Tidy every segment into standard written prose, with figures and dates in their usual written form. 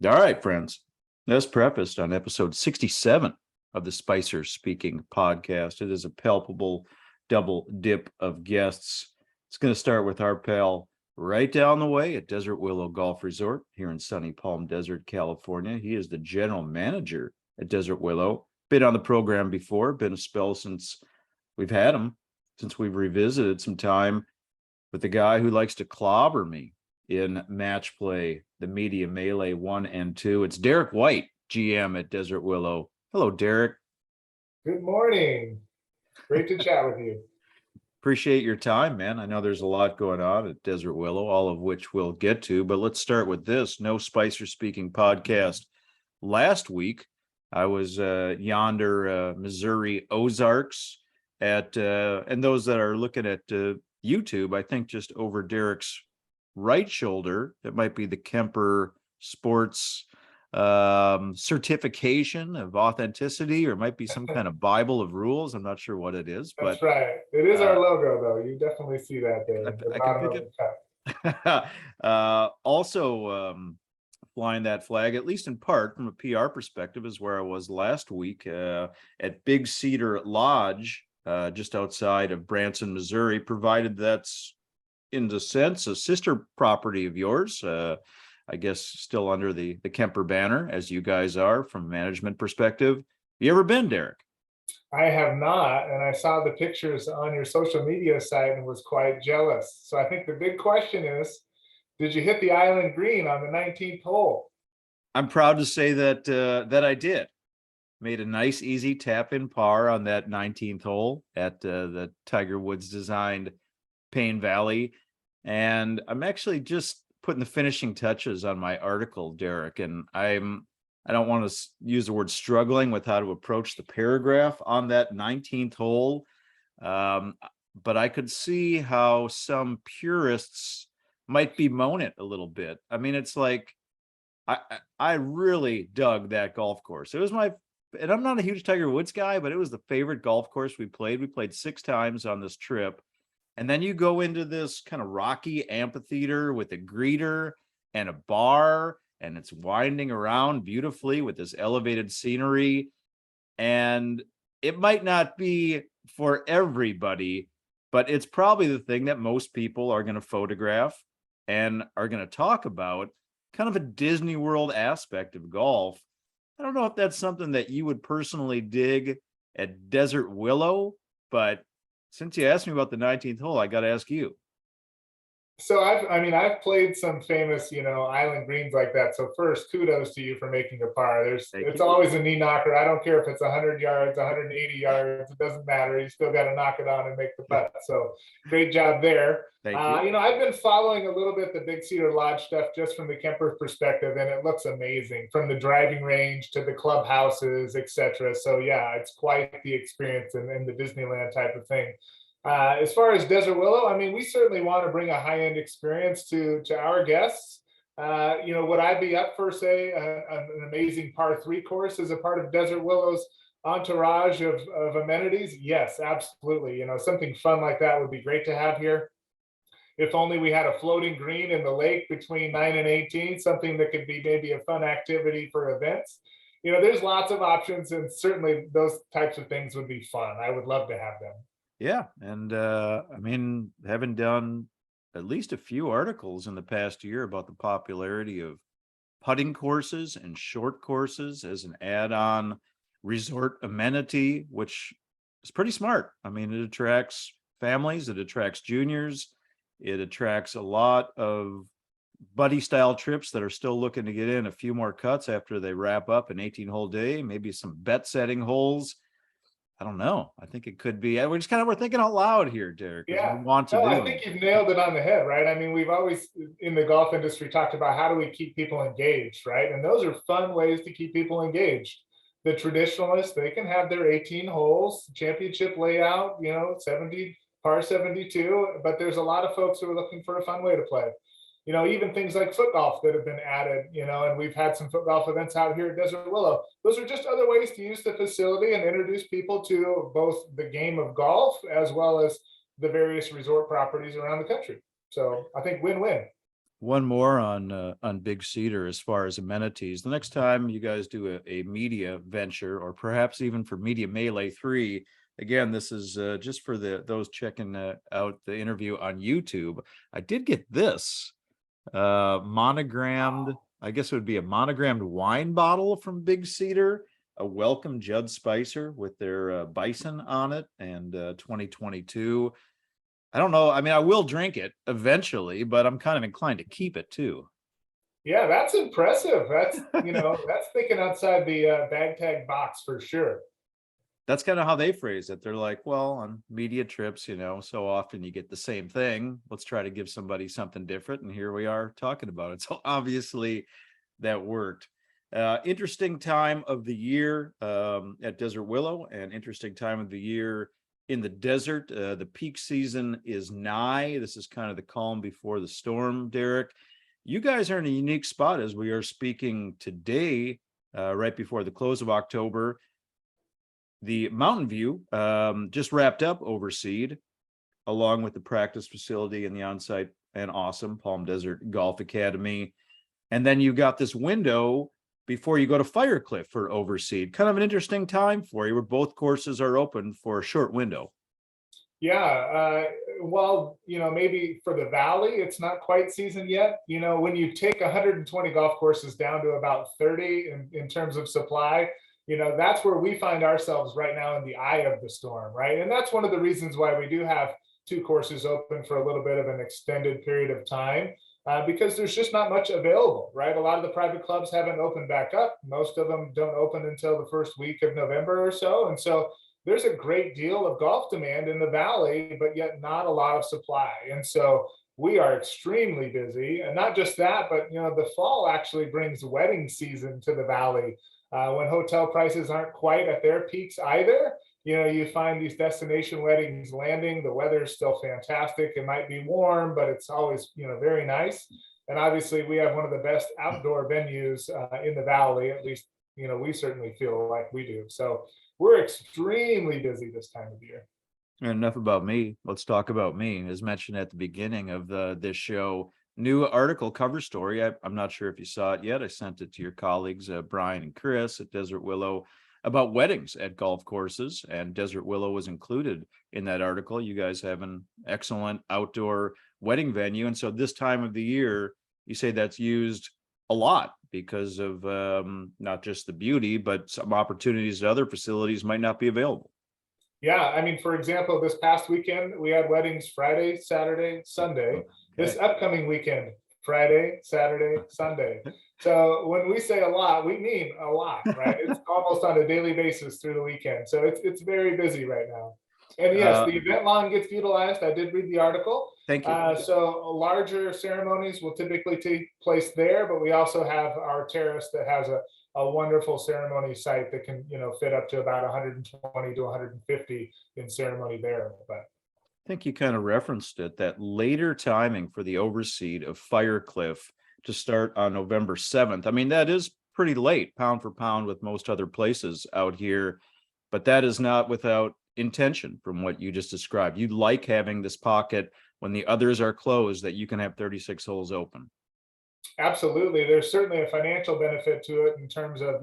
All right, friends. As prefaced on episode 67 of the Spicer Speaking podcast, it is a palpable double dip of guests. It's going to start with our pal right down the way at Desert Willow Golf Resort here in sunny Palm Desert, California. He is the general manager at Desert Willow. Been on the program before, been a spell since we've had him, since we've revisited some time with the guy who likes to clobber me in match play, the media melee 1 and 2. It's Derek White, GM at Desert Willow. Hello, Derek. Good morning. Great to chat with you. Appreciate your time, man. I know there's a lot going on at Desert Willow, all of which we'll get to, but let's start with this. No Spicer Speaking podcast. Last week, I was yonder Missouri Ozarks at, and those that are looking at YouTube, I think just over Derek's right shoulder, it might be the Kemper Sports certification of authenticity, or it might be some kind of Bible of rules. I'm not sure what it is, That's but right. It is our logo, though. You definitely see that there. I can pick it. Also, flying that flag, at least in part from a PR perspective, is where I was last week at Big Cedar Lodge, just outside of Branson, Missouri, provided that's in a sense a sister property of yours. I guess still under the Kemper banner, as you guys are from a management perspective. You ever been, Derek? I have not, and I saw the pictures on your social media site and was quite jealous. So I think the big question is, did you hit the island green on the 19th hole? I'm proud to say that I did. Made a nice, easy tap-in par on that 19th hole at the Tiger Woods designed Payne Valley. And I'm actually just putting the finishing touches on my article, Derek. And I don't want to use the word struggling with how to approach the paragraph on that 19th hole. But I could see how some purists might bemoan it a little bit. I mean, it's like, I really dug that golf course. It was and I'm not a huge Tiger Woods guy, but it was the favorite golf course we played. We played 6 times on this trip. And then you go into this kind of rocky amphitheater with a greeter and a bar, and it's winding around beautifully with this elevated scenery. And it might not be for everybody, but it's probably the thing that most people are going to photograph and are going to talk about, kind of a Disney World aspect of golf. I don't know if that's something that you would personally dig at Desert Willow, but since you asked me about the 19th hole, I got to ask you. So I've played some famous, island greens like that. So first, kudos to you for making a par. It's always a knee knocker. I don't care if it's 100 yards, 180 yards. It doesn't matter. You still got to knock it on and make the putt. So great job there. Thank you. I've been following a little bit the Big Cedar Lodge stuff just from the Kemper perspective, and it looks amazing from the driving range to the clubhouses, etc. So yeah, it's quite the experience in the Disneyland type of thing. As far as Desert Willow, we certainly want to bring a high-end experience to our guests. Would I be up for, say, an amazing par 3 course as a part of Desert Willow's entourage of amenities? Yes, absolutely. Something fun like that would be great to have here. If only we had a floating green in the lake between 9 and 18, something that could be maybe a fun activity for events. There's lots of options, and certainly those types of things would be fun. I would love to have them. Yeah. And having done at least a few articles in the past year about the popularity of putting courses and short courses as an add-on resort amenity, which is pretty smart. It attracts families, it attracts juniors, it attracts a lot of buddy style trips that are still looking to get in a few more cuts after they wrap up an 18-hole day, maybe some bet setting holes. I don't know. I think it could be. We're thinking out loud here, Derek. Yeah. I think you've nailed it on the head, right? We've always in the golf industry talked about how do we keep people engaged, right? And those are fun ways to keep people engaged. The traditionalists, they can have their 18 holes, championship layout, 70, par 72, but there's a lot of folks who are looking for a fun way to play. Even things like foot golf that have been added, and we've had some foot golf events out here at Desert Willow. Those are just other ways to use the facility and introduce people to both the game of golf as well as the various resort properties around the country. So I think win-win. One more on Big Cedar as far as amenities. The next time you guys do a media venture, or perhaps even for Media Melee 3, again, this is just for those checking out the interview on YouTube. I did get this monogrammed, I guess it would be a monogrammed wine bottle from Big Cedar, a welcome Judd Spicer with their bison on it, and 2022. I don't know. I mean, I will drink it eventually, but I'm kind of inclined to keep it too. Yeah, that's impressive. That's, that's thinking outside the bag tag box for sure. That's kind of how they phrase it. They're like, well, on media trips, so often you get the same thing. Let's try to give somebody something different. And here we are talking about it. So obviously that worked. Interesting time of the year at Desert Willow, and interesting time of the year in the desert. The peak season is nigh. This is kind of the calm before the storm, Derek. You guys are in a unique spot as we are speaking today, right before the close of October. The Mountain View just wrapped up Overseed, along with the practice facility and the on-site and awesome Palm Desert Golf Academy. And then you got this window before you go to Firecliff for Overseed. Kind of an interesting time for you, where both courses are open for a short window. Yeah, well, maybe for the Valley, it's not quite season yet. When you take 120 golf courses down to about 30 in terms of supply, that's where we find ourselves right now in the eye of the storm, right? And that's one of the reasons why we do have two courses open for a little bit of an extended period of time, because there's just not much available, right? A lot of the private clubs haven't opened back up. Most of them don't open until the first week of November or so. And so there's a great deal of golf demand in the Valley, but yet not a lot of supply. And so we are extremely busy. And not just that, but the fall actually brings wedding season to the Valley. When hotel prices aren't quite at their peaks either, you find these destination weddings landing. The weather is still fantastic. It might be warm, but it's always, very nice. And obviously we have one of the best outdoor venues in the Valley, at least, we certainly feel like we do. So we're extremely busy this time of year. Enough about me. Let's talk about me. As mentioned at the beginning of this show, new article cover story. I'm not sure if you saw it yet. I sent it to your colleagues, Brian and Chris at Desert Willow, about weddings at golf courses, and Desert Willow was included in that article. You guys have an excellent outdoor wedding venue, and so this time of the year, you say that's used a lot because of not just the beauty, but some opportunities that other facilities might not be available. Yeah, I mean, for example, this past weekend, we had weddings Friday, Saturday, Sunday. This upcoming weekend, Friday, Saturday, Sunday. So when we say a lot, we mean a lot, right? It's almost on a daily basis through the weekend. So it's very busy right now. And yes, the event lawn gets utilized. I did read the article. Thank you. So larger ceremonies will typically take place there, but we also have our terrace that has a wonderful ceremony site that can, fit up to about 120 to 150 in ceremony there. But I think you kind of referenced it, that later timing for the Overseed of Firecliff to start on November 7th. I mean, that is pretty late, pound for pound, with most other places out here, but that is not without intention from what you just described. You like having this pocket when the others are closed, that you can have 36 holes open. absolutely, there's certainly a financial benefit to it in terms of,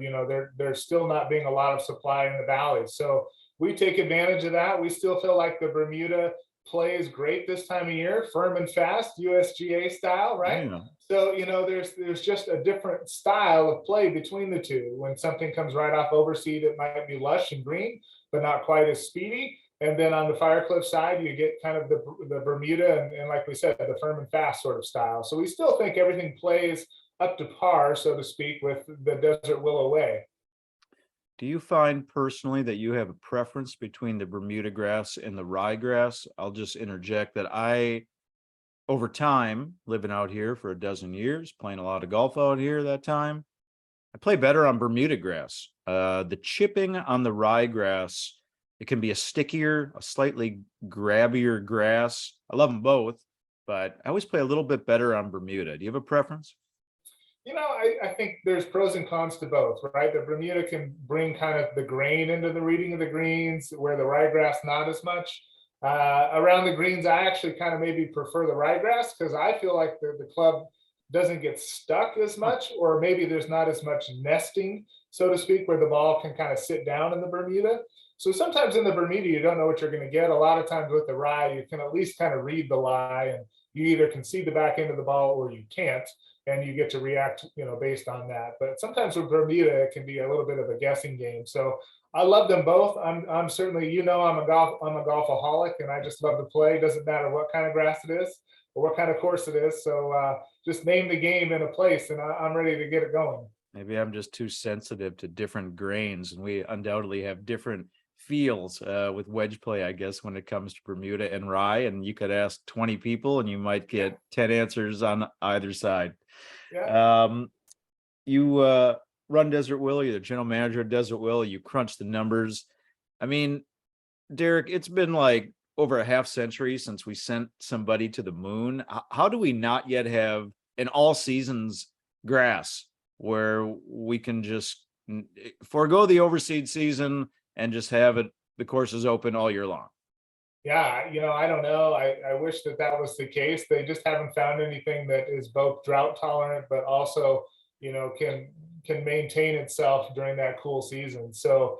there's still not being a lot of supply in the Valley. So we take advantage of that. We still feel like the Bermuda play is great this time of year, firm and fast, USGA style, right? Yeah. So, there's just a different style of play between the two. When something comes right off Overseed, it might be lush and green, but not quite as speedy. And then on the Firecliff side, you get kind of the Bermuda and like we said, the firm and fast sort of style. So we still think everything plays up to par, so to speak, with the Desert Willow way. Do you find personally that you have a preference between the Bermuda grass and the ryegrass? I'll just interject that over time, living out here for a dozen years, playing a lot of golf out here that time, I play better on Bermuda grass. The chipping on the ryegrass, it can be a stickier, a slightly grabbier grass. I love them both, but I always play a little bit better on Bermuda. Do you have a preference? I think there's pros and cons to both, right? The Bermuda can bring kind of the grain into the reading of the greens, where the ryegrass not as much. Around the greens, I actually kind of maybe prefer the ryegrass because I feel like the club doesn't get stuck as much, or maybe there's not as much nesting, so to speak, where the ball can kind of sit down in the Bermuda. So sometimes in the Bermuda, you don't know what you're going to get. A lot of times with the rye, you can at least kind of read the lie, and you either can see the back end of the ball or you can't, and you get to react, based on that. But sometimes with Bermuda, it can be a little bit of a guessing game. So I love them both. I'm certainly, I'm a golfaholic, and I just love to play. It doesn't matter what kind of grass it is or what kind of course it is. So just name the game in a place, and I'm ready to get it going. Maybe I'm just too sensitive to different grains, and we undoubtedly have different feels with wedge play, I guess, when it comes to Bermuda and rye. And you could ask 20 people, and you might get 10 answers on either side. Yeah. You run Desert Willow, you're the general manager of Desert Willow, you crunch the numbers. I mean, Derek, it's been like over a half century since we sent somebody to the moon. How do we not yet have an all seasons grass where we can just forego the overseed season and just have it, the courses open all year long? Yeah, I don't know. I wish that that was the case. They just haven't found anything that is both drought tolerant, but also, can maintain itself during that cool season. So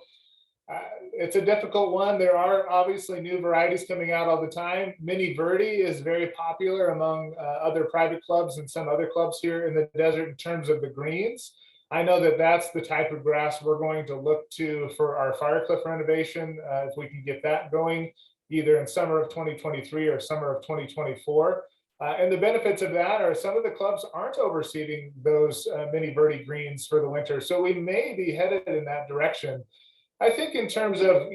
it's a difficult one. There are obviously new varieties coming out all the time. Mini Verde is very popular among other private clubs and some other clubs here in the desert in terms of the greens. I know that that's the type of grass we're going to look to for our Firecliff renovation, if we can get that going, either in summer of 2023 or summer of 2024. And the benefits of that are some of the clubs aren't overseeding those mini Verde greens for the winter. So we may be headed in that direction. I think in terms of,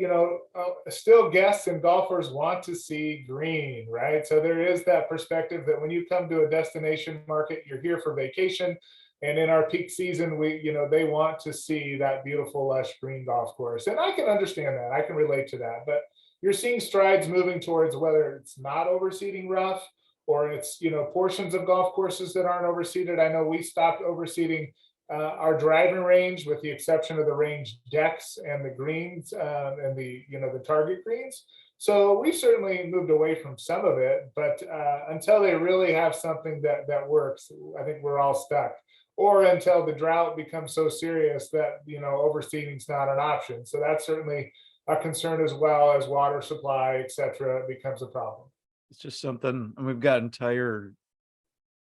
still guests and golfers want to see green, right? So there is that perspective that when you come to a destination market, you're here for vacation. And in our peak season, they want to see that beautiful, lush green golf course. And I can understand that. I can relate to that. But you're seeing strides moving towards whether it's not overseeding rough or it's, portions of golf courses that aren't overseeded. I know we stopped overseeding our driving range, with the exception of the range decks and the greens and the target greens. So we certainly moved away from some of it, but until they really have something that works, I think we're all stuck. Or until the drought becomes so serious that overseeding is not an option. So that's certainly a concern, as well as water supply, et cetera, becomes a problem. It's just something, and we've got entire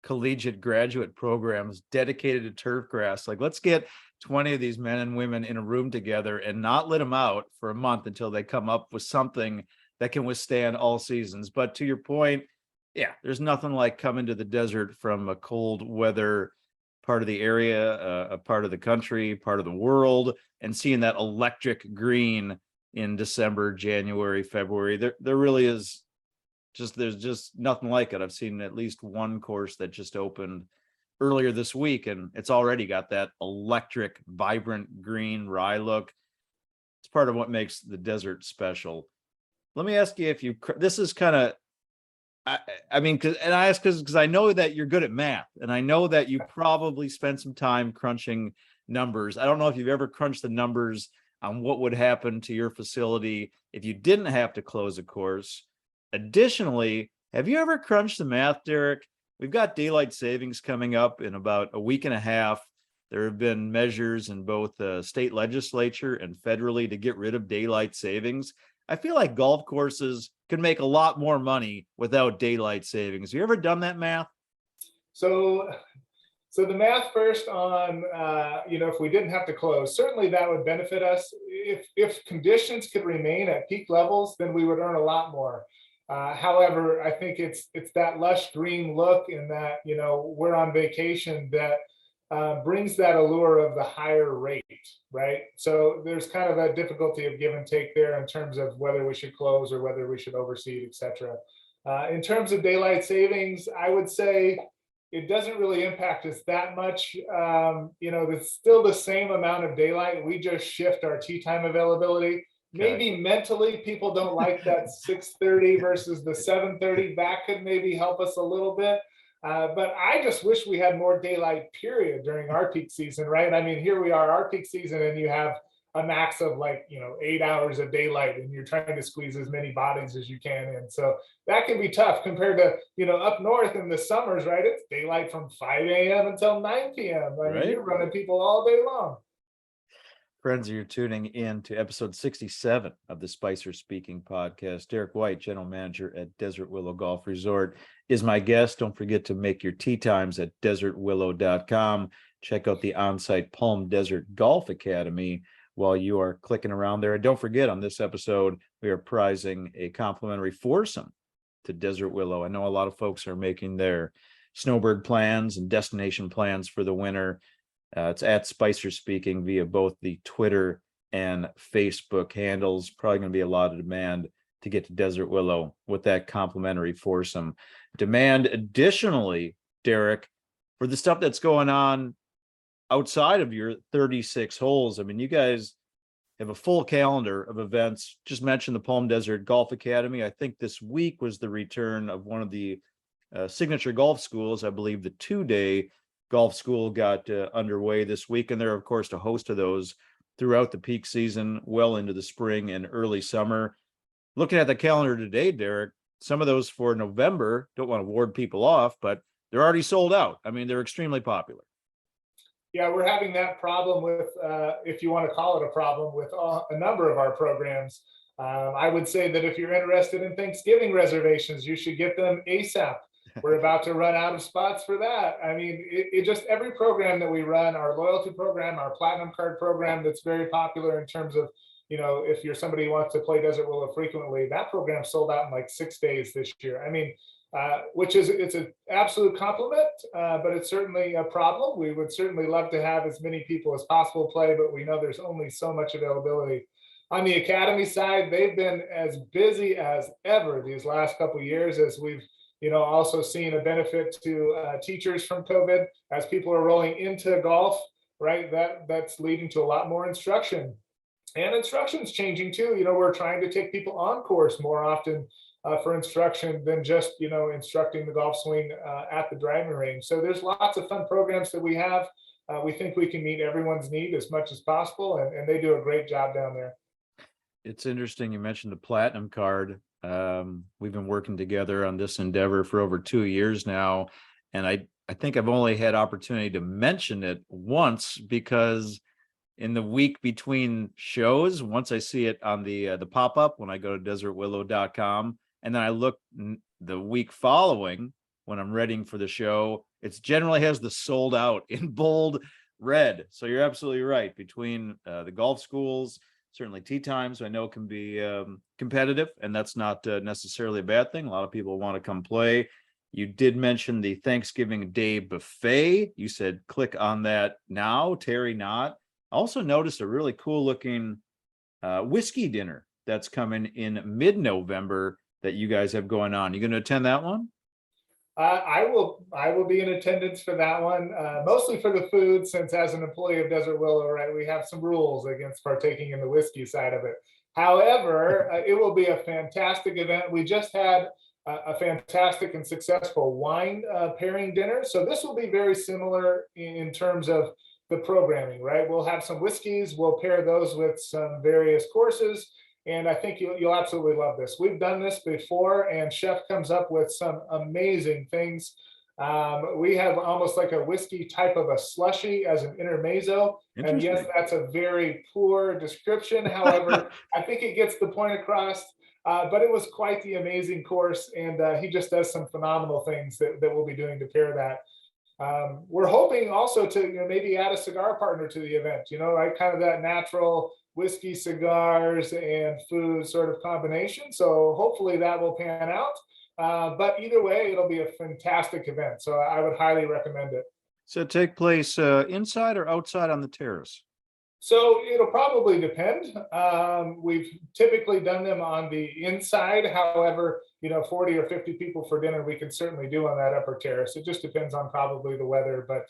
collegiate graduate programs dedicated to turf grass. Like, let's get 20 of these men and women in a room together and not let them out for a month until they come up with something that can withstand all seasons. But to your point, yeah, there's nothing like coming to the desert from a cold weather part of the area, a part of the country, part of the world, and seeing that electric green in December, January, February. There really is there's just nothing like it. I've seen at least one course that just opened earlier this week, and it's already got that electric, vibrant green rye look. It's part of what makes the desert special. Let me ask you if this is kind of, I mean, and I ask because I know that you're good at math, and I know that you probably spent some time crunching numbers. I don't know if you've ever crunched the numbers on what would happen to your facility if you didn't have to close a course. Additionally, have you ever crunched the math, Derek? We've got daylight savings coming up in about a week and a half. There have been measures in both the state legislature and federally to get rid of daylight savings. I feel like golf courses could make a lot more money without daylight savings. Have you ever done that math? So the math first on, if we didn't have to close, certainly that would benefit us. If conditions could remain at peak levels, then we would earn a lot more. However, I think it's that lush green look and that, we're on vacation that brings that allure of the higher rate, right? So there's kind of a difficulty of give and take there in terms of whether we should close or whether we should overseed, et cetera. In terms of daylight savings, I would say it doesn't really impact us that much. It's still the same amount of daylight. We just shift our tee time availability. Maybe mentally people don't like that 6:30 versus the 7:30. That could maybe help us a little bit. But I just wish we had more daylight period during our peak season, right? I mean, here we are, our peak season, and you have a max of like, 8 hours of daylight, and you're trying to squeeze as many bodies as you can in. So that can be tough compared to, up north in the summers, right? It's daylight from 5 a.m. until 9 p.m. I mean, Right. you're running people all day long. Friends, you're tuning in to episode 67 of the Spicer Speaking podcast. Derek White, general manager at Desert Willow Golf Resort, is my guest. Don't forget to make your tee times at desertwillow.com. Check out the on-site Palm Desert Golf Academy while you are clicking around there. And don't forget, on this episode, we are prizing a complimentary foursome to Desert Willow. I know a lot of folks are making their snowbird plans and destination plans for the winter. It's at Spicer Speaking via both the Twitter and Facebook handles. Probably going to be a lot of demand to get to Desert Willow with that complimentary foursome. Demand additionally, Derek, for the stuff that's going on outside of your 36 holes. I mean, you guys have a full calendar of events. Just mentioned the Palm Desert Golf Academy. I think this week was the return of one of the signature golf schools. I believe the 2-day golf school got underway this week, and there are, of course, a host of those throughout the peak season, well into the spring and early summer. Looking at the calendar today, Derek, some of those for November, don't want to ward people off, but they're already sold out. I mean, they're extremely popular. Yeah, we're having that problem with, if you want to call it a problem, with a number of our programs. I would say that if you're interested in Thanksgiving reservations, you should get them ASAP. We're about to run out of spots for that. I mean, it just, every program that we run, our loyalty program, our platinum card program, that's very popular in terms of, if you're somebody who wants to play Desert Willow frequently, that program sold out in like 6 days this year. I mean, which is, it's an absolute compliment, but it's certainly a problem. We would certainly love to have as many people as possible play, but we know there's only so much availability. On the academy side, they've been as busy as ever these last couple of years, as we've also seen a benefit to teachers from COVID as people are rolling into golf, right? That's leading to a lot more instruction, and instruction's changing too. We're trying to take people on course more often for instruction than just, instructing the golf swing at the driving range. So there's lots of fun programs that we have. We think we can meet everyone's need as much as possible, and they do a great job down there. It's interesting you mentioned the platinum card. We've been working together on this endeavor for over 2 years now, and I think I've only had opportunity to mention it once, because in the week between shows, once I see it on the pop-up when I go to desertwillow.com, and then I look the week following when I'm reading for the show, it generally has the sold out in bold red. So you're absolutely right. Between the golf schools, certainly tee times, I know, can be competitive, and that's not necessarily a bad thing. A lot of people want to come play. You did mention the Thanksgiving Day buffet. You said click on that now. Terry Knott also noticed a really cool looking whiskey dinner that's coming in mid-November that you guys have going on. You going to attend that one? I will be in attendance for that one, mostly for the food, since as an employee of Desert Willow, right, we have some rules against partaking in the whiskey side of it. However, it will be a fantastic event. We just had a fantastic and successful wine pairing dinner. So this will be very similar in terms of the programming, right? We'll have some whiskeys, we'll pair those with some various courses, and I think you'll absolutely love this. We've done this before, and Chef comes up with some amazing things. We have almost like a whiskey type of a slushy as an intermezzo. And yes, that's a very poor description. However, I think it gets the point across. But it was quite the amazing course, and he just does some phenomenal things that we'll be doing to pair that. We're hoping also to maybe add a cigar partner to the event, like kind of that natural whiskey, cigars, and food sort of combination. So hopefully that will pan out. But either way, it'll be a fantastic event. So I would highly recommend it. So take place inside or outside on the terrace? So it'll probably depend. We've typically done them on the inside. However, 40 or 50 people for dinner, we can certainly do on that upper terrace. It just depends on probably the weather. But,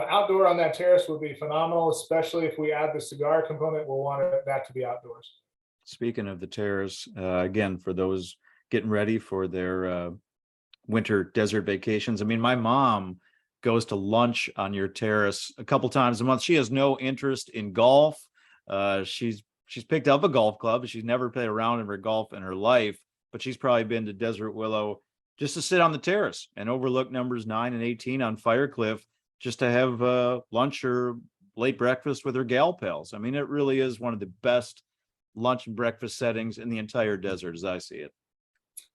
outdoor on that terrace would be phenomenal, especially if we add the cigar component. We'll want that to be outdoors. Speaking of the terrace, again, for those getting ready for their winter desert vacations, I mean, my mom goes to lunch on your terrace a couple times a month. She has no interest in golf, She's picked up a golf club. She's never played a round of her golf in her life, but she's probably been to Desert Willow just to sit on the terrace and overlook numbers 9 and 18 on Firecliff, just to have lunch or late breakfast with her gal pals. I mean, it really is one of the best lunch and breakfast settings in the entire desert, as I see it.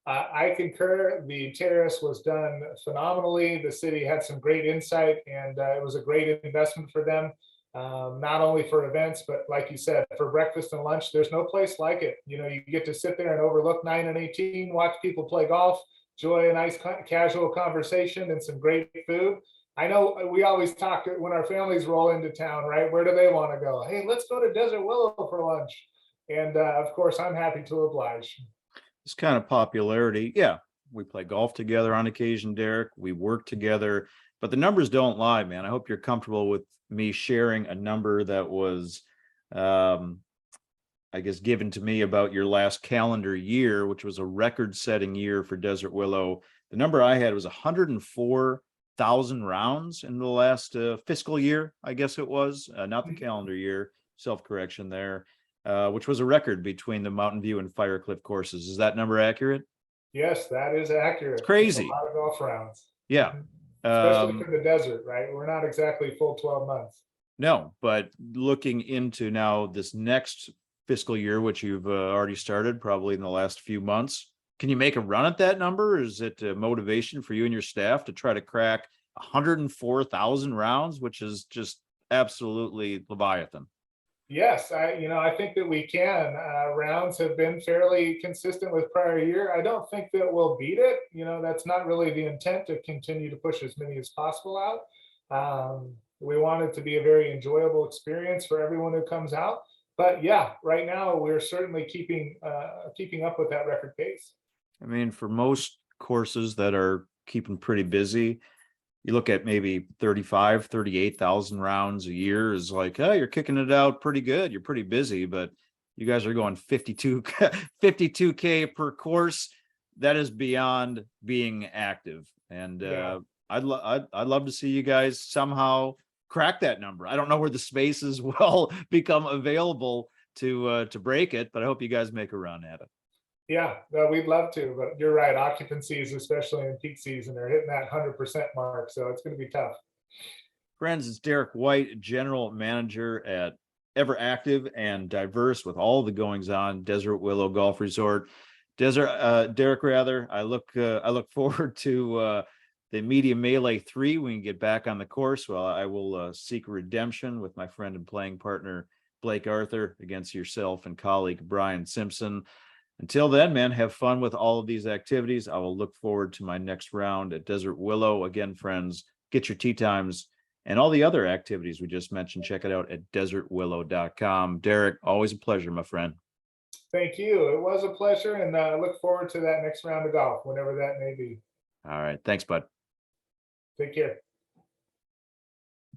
I concur. The terrace was done phenomenally. The city had some great insight, and it was a great investment for them. Not only for events, but like you said, for breakfast and lunch. There's no place like it. You know, you get to sit there and overlook 9 and 18, watch people play golf, enjoy a nice casual conversation and some great food. I know we always talk when our families roll into town, right? Where do they want to go? Hey, let's go to Desert Willow for lunch. And of course, I'm happy to oblige. This kind of popularity, yeah, we play golf together on occasion, Derek. We work together, but the numbers don't lie, man. I hope you're comfortable with me sharing a number that was, I guess, given to me about your last calendar year, which was a record-setting year for Desert Willow. The number I had was 104,000 rounds in the last fiscal year, I guess it was, not the calendar year, self-correction there. Which was a record between the Mountain View and Firecliff courses. Is that number accurate? Yes, that is accurate. It's crazy. A lot of golf rounds. Yeah. Especially for the desert, right? We're not exactly full 12 months. No, but looking into now this next fiscal year, which you've already started probably in the last few months, can you make a run at that number? Is it a motivation for you and your staff to try to crack 104,000 rounds, which is just absolutely Leviathan? Yes, I think that we can. Rounds have been fairly consistent with prior year. I don't think that we'll beat it. That's not really the intent, to continue to push as many as possible out. We want it to be a very enjoyable experience for everyone who comes out. But yeah, right now we're certainly keeping up with that record pace. I mean, for most courses that are keeping pretty busy, you look at maybe 35, 38,000 rounds a year is like, oh, you're kicking it out pretty good. You're pretty busy, but you guys are going 52K per course. That is beyond being active. And Yeah. I'd love to see you guys somehow crack that number. I don't know where the spaces will become available to break it, but I hope you guys make a run at it. Yeah, no, we'd love to, but you're right. Occupancies, especially in peak season, are hitting that 100% mark. So it's going to be tough. Friends, it's Derek White, General Manager at Ever Active and Diverse with all the goings on Desert Willow Golf Resort. Derek, rather, I look forward to the Media Melee 3 when we get back on the course. Well, I will seek redemption with my friend and playing partner Blake Arthur against yourself and colleague Brian Simpson. Until then, man, have fun with all of these activities. I will look forward to my next round at Desert Willow. Again, friends, get your tee times and all the other activities we just mentioned. Check it out at desertwillow.com. Derek, always a pleasure, my friend. Thank you. It was a pleasure, and I look forward to that next round of golf, whenever that may be. All right. Thanks, bud. Take care.